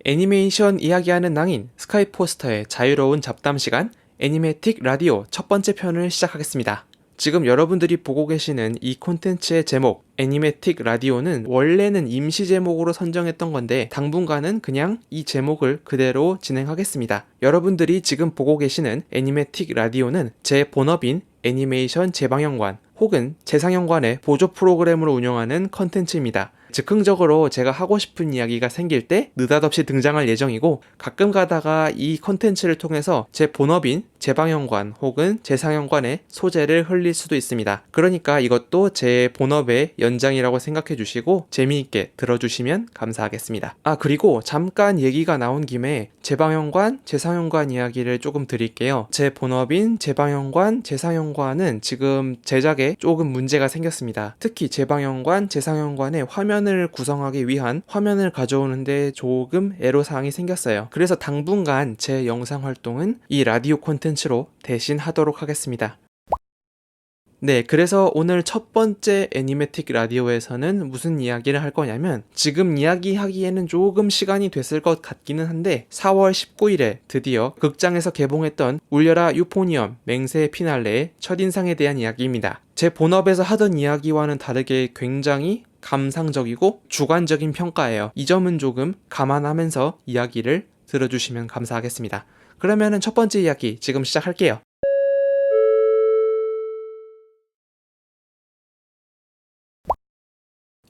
애니메이션 이야기하는 낭인 스카이포스터의 자유로운 잡담 시간 애니매틱 라디오 첫 번째 편을 시작하겠습니다. 지금 여러분들이 보고 계시는 이 콘텐츠의 제목 애니매틱 라디오는 원래는 임시 제목으로 선정했던 건데 당분간은 그냥 이 제목을 그대로 진행하겠습니다. 여러분들이 지금 보고 계시는 애니매틱 라디오는 제 본업인 애니메이션 재방영관 혹은 재상영관의 보조 프로그램으로 운영하는 컨텐츠입니다. 즉흥적으로 제가 하고 싶은 이야기가 생길 때 느닷없이 등장할 예정이고, 가끔 가다가 이 컨텐츠를 통해서 제 본업인 재방영관 혹은 재상영관의 소재를 흘릴 수도 있습니다. 그러니까 이것도 제 본업의 연장이라고 생각해 주시고 재미있게 들어주시면 감사하겠습니다. 그리고 잠깐 얘기가 나온 김에 재방영관, 재상영관 이야기를 조금 드릴게요. 제 본업인 재방영관, 재상영관은 지금 제작에 조금 문제가 생겼습니다. 특히 재방영관, 재상영관의 화면을 구성하기 위한 화면을 가져오는데 조금 애로사항이 생겼어요. 그래서 당분간 제 영상 활동은 이 라디오 콘텐츠로 대신 하도록 하겠습니다. 네, 그래서 오늘 첫 번째 애니매틱 라디오에서는 무슨 이야기를 할 거냐면, 지금 이야기하기에는 조금 시간이 됐을 것 같기는 한데 4월 19일에 드디어 극장에서 개봉했던 울려라 유포니엄 맹세 피날레의 첫인상에 대한 이야기입니다. 제 본업에서 하던 이야기와는 다르게 굉장히 감상적이고 주관적인 평가예요. 이 점은 조금 감안하면서 이야기를 들어주시면 감사하겠습니다. 그러면은 첫 번째 이야기 지금 시작할게요.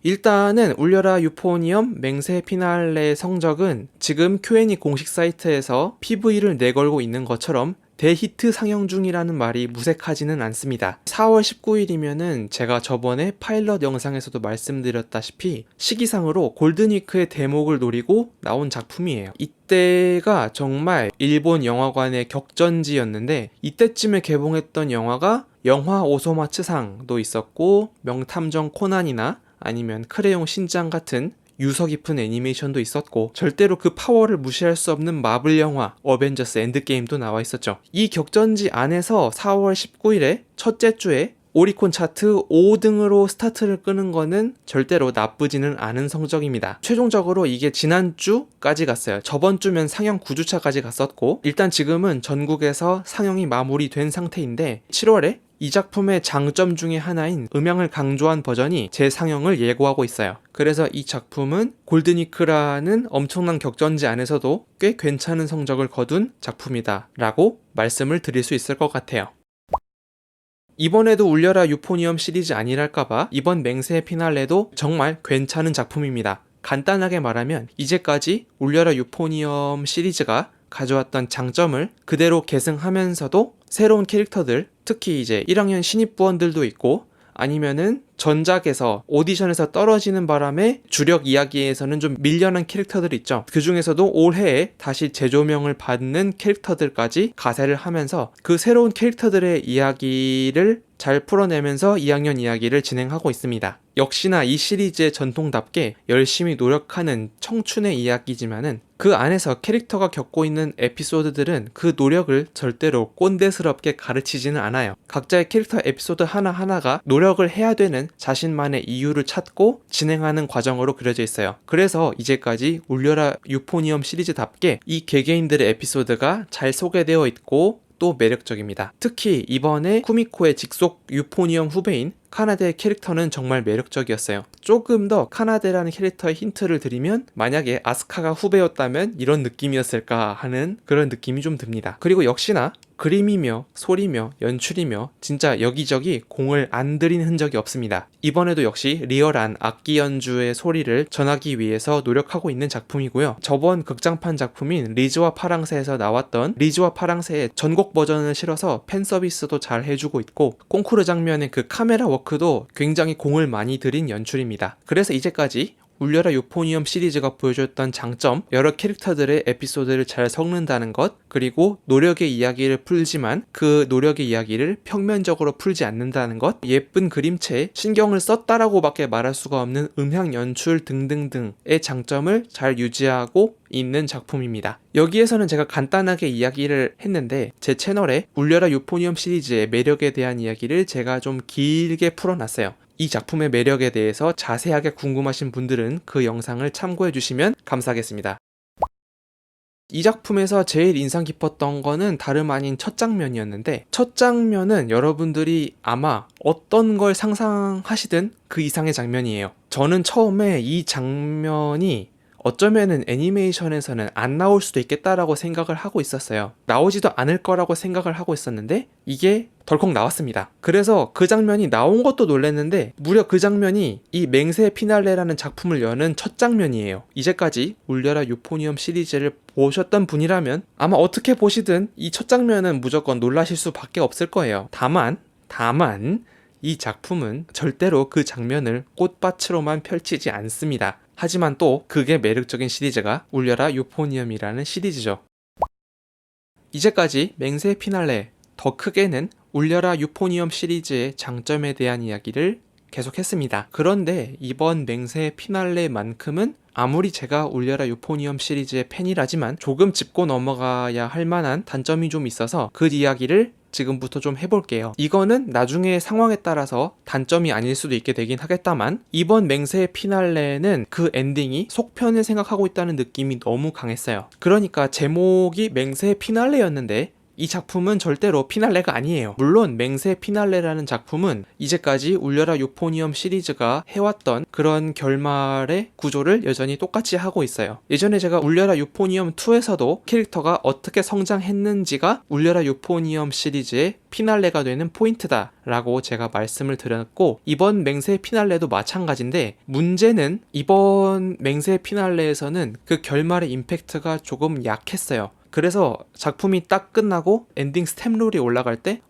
일단은 울려라 유포니엄 맹세 피날레 성적은 지금 Q&A 공식 사이트에서 PV를 내걸고 있는 것처럼 대히트 상영 중이라는 말이 무색하지는 않습니다. 4월 19일이면은 제가 저번에 파일럿 영상에서도 말씀드렸다시피 시기상으로 골든위크의 대목을 노리고 나온 작품이에요. 이때가 정말 일본 영화관의 격전지였는데, 이때쯤에 개봉했던 영화가 영화 오소마츠상도 있었고 명탐정 코난이나 아니면 크레용 신짱 같은 유서 깊은 애니메이션도 있었고, 절대로 그 파워를 무시할 수 없는 마블 영화 어벤져스 엔드게임도 나와 있었죠. 이 격전지 안에서 4월 19일에 첫째 주에 오리콘 차트 5등으로 스타트를 끄는 거는 절대로 나쁘지는 않은 성적입니다. 최종적으로 이게 지난주까지 갔어요. 저번 주면 상영 9주차까지 갔었고, 일단 지금은 전국에서 상영이 마무리된 상태인데 7월에 이 작품의 장점 중에 하나인 음향을 강조한 버전이 재상영을 예고하고 있어요. 그래서 이 작품은 골든위크라는 엄청난 격전지 안에서도 꽤 괜찮은 성적을 거둔 작품이다 라고 말씀을 드릴 수 있을 것 같아요. 이번에도 울려라 유포니엄 시리즈 아니랄까봐 이번 맹세 피날레도 정말 괜찮은 작품입니다. 간단하게 말하면 이제까지 울려라 유포니엄 시리즈가 가져왔던 장점을 그대로 계승하면서도 새로운 캐릭터들, 특히 이제 1학년 신입부원들도 있고, 아니면은 전작에서 오디션에서 떨어지는 바람에 주력 이야기에서는 좀 밀려난 캐릭터들이 있죠. 그 중에서도 올해에 다시 재조명을 받는 캐릭터들까지 가세를 하면서 그 새로운 캐릭터들의 이야기를 잘 풀어내면서 2학년 이야기를 진행하고 있습니다. 역시나 이 시리즈의 전통답게 열심히 노력하는 청춘의 이야기지만은 그 안에서 캐릭터가 겪고 있는 에피소드들은 그 노력을 절대로 꼰대스럽게 가르치지는 않아요. 각자의 캐릭터 에피소드 하나하나가 노력을 해야 되는 자신만의 이유를 찾고 진행하는 과정으로 그려져 있어요. 그래서 이제까지 울려라 유포니엄 시리즈답게 이 개개인들의 에피소드가 잘 소개되어 있고 또 매력적입니다. 특히 이번에 쿠미코의 직속 유포니엄 후배인 카나데의 캐릭터는 정말 매력적이었어요. 조금 더 카나데라는 캐릭터의 힌트를 드리면, 만약에 아스카가 후배였다면 이런 느낌이었을까 하는 그런 느낌이 좀 듭니다. 그리고 역시나 그림이며 소리며 연출이며 진짜 여기저기 공을 안 들인 흔적이 없습니다. 이번에도 역시 리얼한 악기 연주의 소리를 전하기 위해서 노력하고 있는 작품이고요. 저번 극장판 작품인 리즈와 파랑새에서 나왔던 리즈와 파랑새의 전곡 버전을 실어서 팬서비스도 잘 해주고 있고, 콩쿠르 장면의 그 카메라 워크도 굉장히 공을 많이 들인 연출입니다. 그래서 이제까지 울려라 유포니엄 시리즈가 보여줬던 장점, 여러 캐릭터들의 에피소드를 잘 섞는다는 것, 그리고 노력의 이야기를 풀지만 그 노력의 이야기를 평면적으로 풀지 않는다는 것, 예쁜 그림체에 신경을 썼다라고 밖에 말할 수가 없는 음향 연출 등등등의 장점을 잘 유지하고 있는 작품입니다. 여기에서는 제가 간단하게 이야기를 했는데, 제 채널에 울려라 유포니엄 시리즈의 매력에 대한 이야기를 제가 좀 길게 풀어놨어요. 이 작품의 매력에 대해서 자세하게 궁금하신 분들은 그 영상을 참고해 주시면 감사하겠습니다. 이 작품에서 제일 인상 깊었던 거는 다름 아닌 첫 장면이었는데, 첫 장면은 여러분들이 아마 어떤 걸 상상하시든 그 이상의 장면이에요. 저는 처음에 이 장면이 어쩌면은 애니메이션에서는 안 나올 수도 있겠다라고 생각을 하고 있었어요. 나오지도 않을 거라고 생각을 하고 있었는데 이게 덜컥 나왔습니다. 그래서 그 장면이 나온 것도 놀랐는데, 무려 그 장면이 이 맹세 피날레라는 작품을 여는 첫 장면이에요. 이제까지 울려라 유포니엄 시리즈를 보셨던 분이라면 아마 어떻게 보시든 이 첫 장면은 무조건 놀라실 수밖에 없을 거예요. 다만 이 작품은 절대로 그 장면을 꽃밭으로만 펼치지 않습니다. 하지만 또 그게 매력적인 시리즈가 울려라 유포니엄이라는 시리즈죠. 이제까지 맹세 피날레, 더 크게는 울려라 유포니엄 시리즈의 장점에 대한 이야기를 계속했습니다. 그런데 이번 맹세 피날레만큼은 아무리 제가 울려라 유포니엄 시리즈의 팬이라지만 조금 짚고 넘어가야 할 만한 단점이 좀 있어서 그 이야기를 지금부터 좀 해볼게요. 이거는 나중에 상황에 따라서 단점이 아닐 수도 있게 되긴 하겠다만, 이번 맹세의 피날레는 그 엔딩이 속편을 생각하고 있다는 느낌이 너무 강했어요. 그러니까 제목이 맹세의 피날레였는데 이 작품은 절대로 피날레가 아니에요. 물론 맹세 피날레라는 작품은 이제까지 울려라 유포니엄 시리즈가 해왔던 그런 결말의 구조를 여전히 똑같이 하고 있어요. 예전에 제가 울려라 유포니엄 2에서도 캐릭터가 어떻게 성장했는지가 울려라 유포니엄 시리즈의 피날레가 되는 포인트다 라고 제가 말씀을 드렸고, 이번 맹세 피날레도 마찬가지인데, 문제는 이번 맹세 피날레에서는 그 결말의 임팩트가 조금 약했어요. 그래서 작품이 딱 끝나고 엔딩 스탬롤이 올라갈 때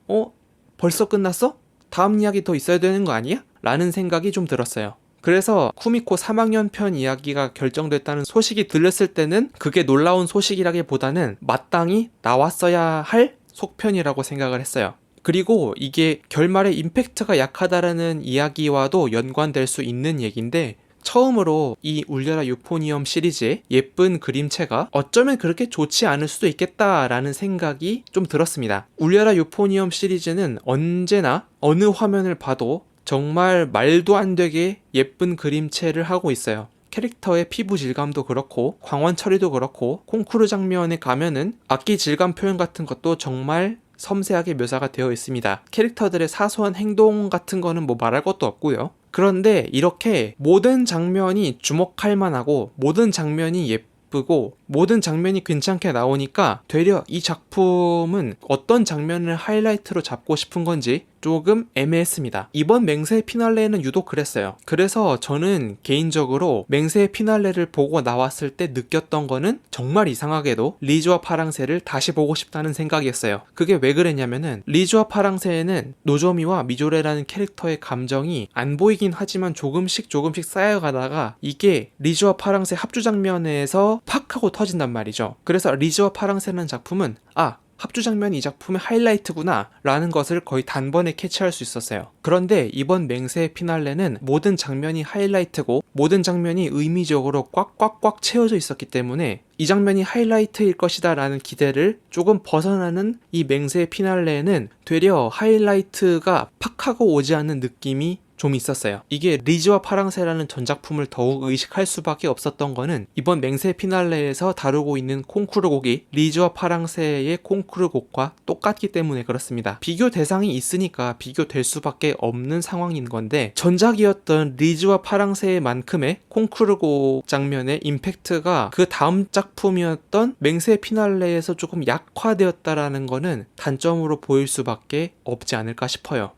벌써 끝났어? 다음 이야기 더 있어야 되는 거 아니야? 라는 생각이 좀 들었어요. 그래서 쿠미코 3학년 편 이야기가 결정됐다는 소식이 들렸을 때는 그게 놀라운 소식이라기보다는 마땅히 나왔어야 할 속편이라고 생각을 했어요. 그리고 이게 결말의 임팩트가 약하다라는 이야기와도 연관될 수 있는 얘기인데, 처음으로 이 울려라 유포니엄 시리즈의 예쁜 그림체가 어쩌면 그렇게 좋지 않을 수도 있겠다라는 생각이 좀 들었습니다. 울려라 유포니엄 시리즈는 언제나 어느 화면을 봐도 정말 말도 안 되게 예쁜 그림체를 하고 있어요. 캐릭터의 피부 질감도 그렇고 광원 처리도 그렇고 콩쿠르 장면에 가면은 악기 질감 표현 같은 것도 정말 섬세하게 묘사가 되어 있습니다. 캐릭터들의 사소한 행동 같은 거는 뭐 말할 것도 없고요. 그런데 이렇게 모든 장면이 주목할 만하고 모든 장면이 예쁘고 모든 장면이 괜찮게 나오니까 되려 이 작품은 어떤 장면을 하이라이트로 잡고 싶은 건지 조금 애매했습니다. 이번 맹세의 피날레는 유독 그랬어요. 그래서 저는 개인적으로 맹세의 피날레를 보고 나왔을 때 느꼈던 거는 정말 이상하게도 리즈와 파랑새를 다시 보고 싶다는 생각이었어요. 그게 왜 그랬냐면은 리즈와 파랑새에는 노조미와 미조레라는 캐릭터의 감정이 안 보이긴 하지만 조금씩 쌓여가다가 이게 리즈와 파랑새 합주 장면에서 팍 하고 터진단 말이죠. 그래서 리즈와 파랑새라는 작품은 합주 장면이 이 작품의 하이라이트구나 라는 것을 거의 단번에 캐치할 수 있었어요. 그런데 이번 맹세의 피날레는 모든 장면이 하이라이트고 모든 장면이 의미적으로 꽉꽉꽉 채워져 있었기 때문에 이 장면이 하이라이트일 것이다 라는 기대를 조금 벗어나는 이 맹세의 피날레는 되려 하이라이트가 팍 하고 오지 않는 느낌이 좀 있었어요. 이게 리즈와 파랑새라는 전작품을 더욱 의식할 수밖에 없었던 거는 이번 맹세 피날레에서 다루고 있는 콩쿠르 곡이 리즈와 파랑새의 콩쿠르 곡과 똑같기 때문에 그렇습니다. 비교 대상이 있으니까 비교될 수밖에 없는 상황인 건데, 전작이었던 리즈와 파랑새의 만큼의 콩쿠르 곡 장면의 임팩트가 그 다음 작품이었던 맹세 피날레에서 조금 약화되었다라는 거는 단점으로 보일 수밖에 없지 않을까 싶어요.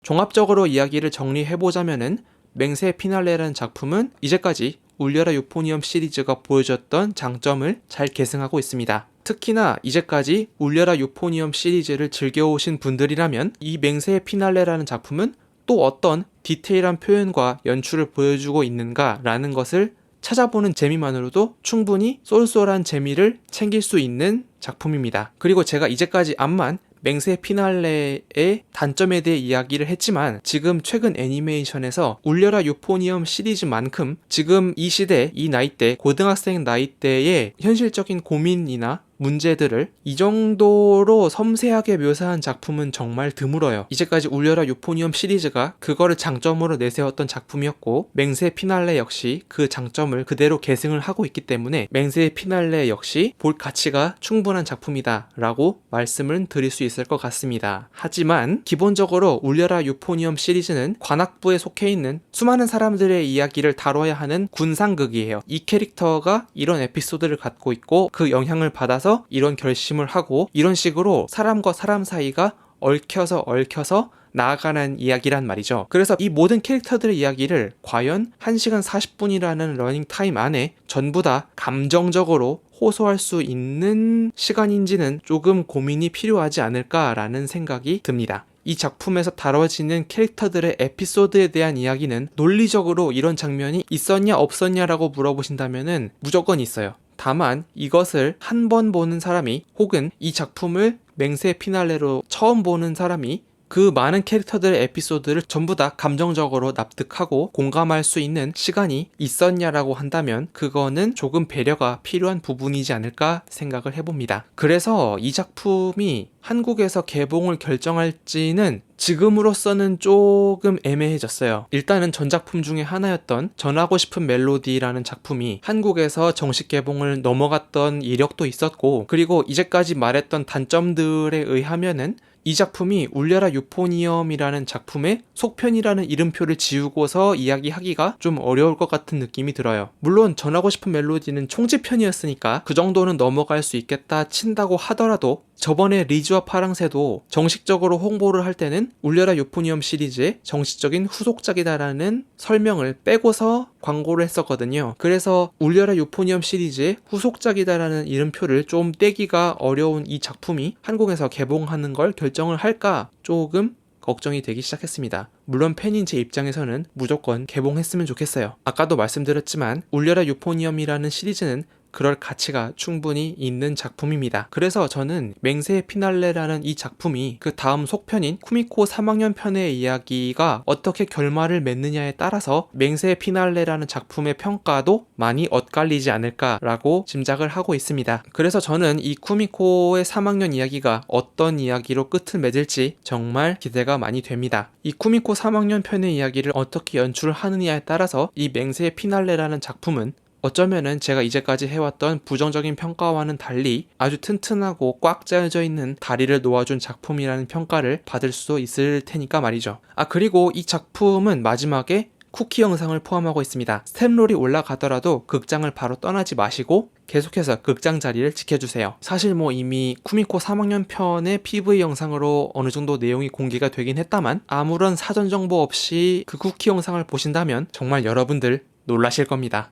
종합적으로 이야기를 정리해보자면은 맹세 피날레라는 작품은 이제까지 울려라 유포니엄 시리즈가 보여줬던 장점을 잘 계승하고 있습니다. 특히나 이제까지 울려라 유포니엄 시리즈를 즐겨오신 분들이라면 이 맹세 피날레라는 작품은 또 어떤 디테일한 표현과 연출을 보여주고 있는가 라는 것을 찾아보는 재미만으로도 충분히 쏠쏠한 재미를 챙길 수 있는 작품입니다. 그리고 제가 이제까지 암만 맹세 피날레의 단점에 대해 이야기를 했지만, 지금 최근 애니메이션에서 울려라 유포니엄 시리즈만큼 지금 이 시대, 이 나이대, 고등학생 나이대의 현실적인 고민이나 문제들을 이 정도로 섬세하게 묘사한 작품은 정말 드물어요. 이제까지 울려라 유포니엄 시리즈가 그거를 장점으로 내세웠던 작품이었고, 맹세 피날레 역시 그 장점을 그대로 계승을 하고 있기 때문에 맹세 피날레 역시 볼 가치가 충분한 작품이다 라고 말씀을 드릴 수 있을 것 같습니다. 하지만 기본적으로 울려라 유포니엄 시리즈는 관악부에 속해 있는 수많은 사람들의 이야기를 다뤄야 하는 군상극이에요. 이 캐릭터가 이런 에피소드를 갖고 있고 그 영향을 받아서 이런 결심을 하고 이런 식으로 사람과 사람 사이가 얽혀서 나아가는 이야기란 말이죠. 그래서 이 모든 캐릭터들의 이야기를 과연 1시간 40분이라는 러닝타임 안에 전부 다 감정적으로 호소할 수 있는 시간인지는 조금 고민이 필요하지 않을까라는 생각이 듭니다. 이 작품에서 다뤄지는 캐릭터들의 에피소드에 대한 이야기는 논리적으로 이런 장면이 있었냐 없었냐라고 물어보신다면은 무조건 있어요. 다만 이것을 한 번 보는 사람이 혹은 이 작품을 맹세 피날레로 처음 보는 사람이 그 많은 캐릭터들의 에피소드를 전부 다 감정적으로 납득하고 공감할 수 있는 시간이 있었냐라고 한다면 그거는 조금 배려가 필요한 부분이지 않을까 생각을 해봅니다. 그래서 이 작품이 한국에서 개봉을 결정할지는 지금으로서는 조금 애매해졌어요. 일단은 전작품 중에 하나였던 전하고 싶은 멜로디라는 작품이 한국에서 정식 개봉을 넘어갔던 이력도 있었고, 그리고 이제까지 말했던 단점들에 의하면은 이 작품이 울려라 유포니엄이라는 작품의 속편이라는 이름표를 지우고서 이야기하기가 좀 어려울 것 같은 느낌이 들어요. 물론 전하고 싶은 멜로디는 총지편이었으니까 그 정도는 넘어갈 수 있겠다 친다고 하더라도 저번에 리즈와 파랑새도 정식적으로 홍보를 할 때는 울려라 유포니엄 시리즈의 정식적인 후속작이다라는 설명을 빼고서 광고를 했었거든요. 그래서 울려라 유포니엄 시리즈의 후속작이다라는 이름표를 좀 떼기가 어려운 이 작품이 한국에서 개봉하는 걸 결정을 할까 조금 걱정이 되기 시작했습니다. 물론 팬인 제 입장에서는 무조건 개봉했으면 좋겠어요. 아까도 말씀드렸지만 울려라 유포니엄이라는 시리즈는 그럴 가치가 충분히 있는 작품입니다. 그래서 저는 맹세 피날레라는 이 작품이 그 다음 속편인 쿠미코 3학년 편의 이야기가 어떻게 결말을 맺느냐에 따라서 맹세 피날레라는 작품의 평가도 많이 엇갈리지 않을까라고 짐작을 하고 있습니다. 그래서 저는 이 쿠미코의 3학년 이야기가 어떤 이야기로 끝을 맺을지 정말 기대가 많이 됩니다. 이 쿠미코 3학년 편의 이야기를 어떻게 연출을 하느냐에 따라서 이 맹세 피날레라는 작품은 어쩌면은 제가 이제까지 해왔던 부정적인 평가와는 달리 아주 튼튼하고 꽉 짜여져 있는 다리를 놓아준 작품이라는 평가를 받을 수 있을 테니까 말이죠. 그리고 이 작품은 마지막에 쿠키 영상을 포함하고 있습니다. 스텝롤이 올라가더라도 극장을 바로 떠나지 마시고 계속해서 극장 자리를 지켜주세요. 사실 이미 쿠미코 3학년 편의 PV 영상으로 어느 정도 내용이 공개가 되긴 했다만 아무런 사전 정보 없이 그 쿠키 영상을 보신다면 정말 여러분들 놀라실 겁니다.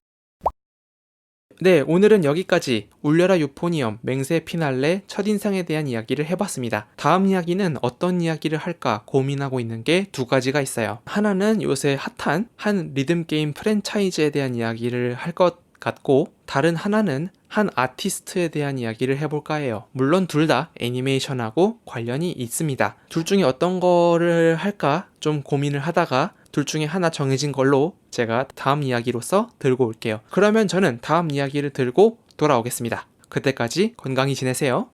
네, 오늘은 여기까지 울려라 유포니엄 맹세 피날레 첫인상에 대한 이야기를 해봤습니다. 다음 이야기는 어떤 이야기를 할까 고민하고 있는 게 두 가지가 있어요. 하나는 요새 핫한 한 리듬게임 프랜차이즈에 대한 이야기를 할 것 같고, 다른 하나는 한 아티스트에 대한 이야기를 해볼까 해요. 물론 둘 다 애니메이션하고 관련이 있습니다. 둘 중에 어떤 거를 할까 좀 고민을 하다가 둘 중에 하나 정해진 걸로 제가 다음 이야기로서 들고 올게요. 그러면 저는 다음 이야기를 들고 돌아오겠습니다. 그때까지 건강히 지내세요.